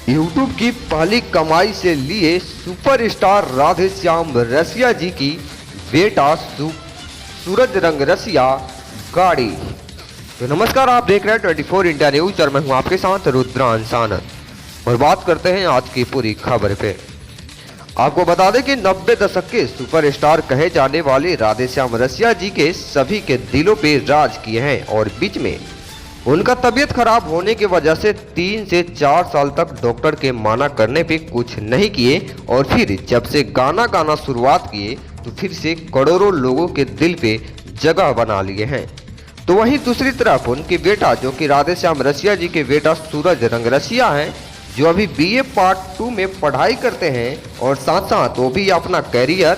YouTube की पहली कमाई से लिए सुपरस्टार राधेश्याम रसिया जी की बेटा सूरज रंग रसिया गाड़ी। तो नमस्कार, आप देख रहे हैं 24 इंडिया न्यूज और मैं हूं आपके साथ रुद्रांश आनंद और बात करते हैं आज की पूरी खबर पे। आपको बता दें कि 90 दशक के सुपरस्टार कहे जाने वाले राधेश्याम रसिया जी के सभी के दिलों पे राज किए हैं और बीच में उनका तबीयत खराब होने की वजह से 3 से 4 साल तक डॉक्टर के माना करने पे कुछ नहीं किए और फिर जब से गाना गाना शुरुआत किए तो फिर से करोड़ों लोगों के दिल पे जगह बना लिए हैं। तो वहीं दूसरी तरफ उनके बेटा जो कि राधेश्याम रसिया जी के बेटा सूरज रंग रसिया हैं, जो अभी बीए पार्ट 2 में पढ़ाई करते हैं और साथ साथ वो भी अपना कैरियर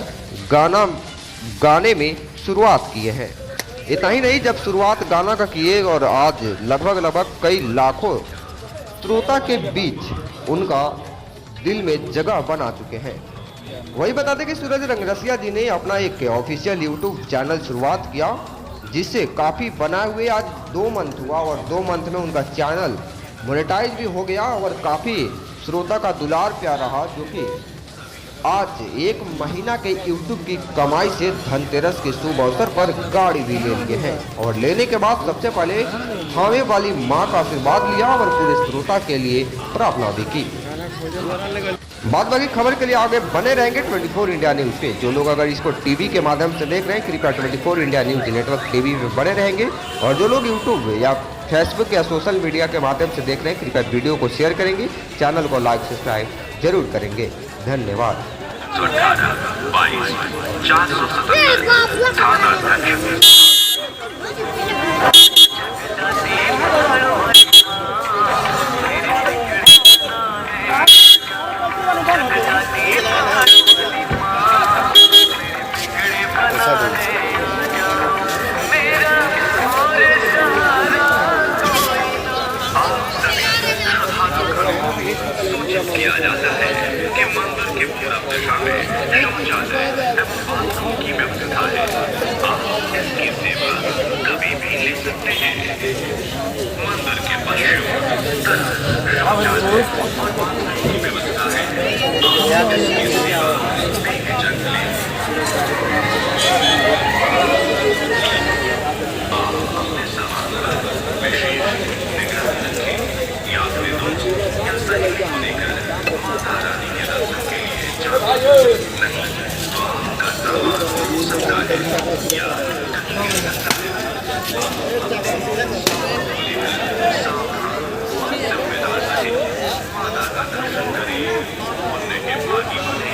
गाने में शुरुआत किए हैं। इतना ही नहीं, जब शुरुआत गाना का किए और आज लगभग कई लाखों श्रोता के बीच उनका दिल में जगह बना चुके हैं। वही बता दें कि सूरज रंग रसिया जी ने अपना एक ऑफिशियल यूट्यूब चैनल शुरुआत किया, जिससे काफ़ी बनाए हुए आज 2 मंथ हुआ और 2 मंथ में उनका चैनल मोनेटाइज भी हो गया और काफ़ी श्रोता का दुलार प्यार रहा, जो कि आज 1 महीना के यूट्यूब की कमाई से धनतेरस के शुभ अवसर पर गाड़ी भी ले लिए हैं और लेने के बाद सबसे पहले थावे वाली मां का आशीर्वाद लिया और पूरे श्रोता के लिए प्रार्थना भी की। बाद बाकी खबर के लिए आगे बने रहेंगे 24 इंडिया न्यूज पे। जो लोग अगर इसको टीवी के माध्यम से देख रहे हैं, कृपया 24 इंडिया न्यूज नेटवर्क टीवी पे बने रहेंगे और जो लोग यूट्यूब या फेसबुक या सोशल मीडिया के माध्यम से देख रहे हैं, कृपया वीडियो को शेयर करेंगे, चैनल को लाइक सब्सक्राइब जरूर करेंगे। धन्यवाद। किया जाता है कि मंदिर के पूरा दिशा में शौचालय एवं बाथरूम की व्यवस्था है। आप इसकी सेवा कभी भी ले सकते हैं। मंदिर के पश्चिम शौचालय और बाथरूम की व्यवस्था है। आप इसकी सेवा बेहिचक लें। आप अपने सामान पर विशेष निगरानी रखें। यात्रियों या सही को लेकर माता रानी के दर्शन के लिए जाते नहीं तो आपका सामान हो सकता है या कहीं गिर सकता है। सावधान और जिम्मेदार रहें। माता का दर्शन करें, पुण्य के भागी बने।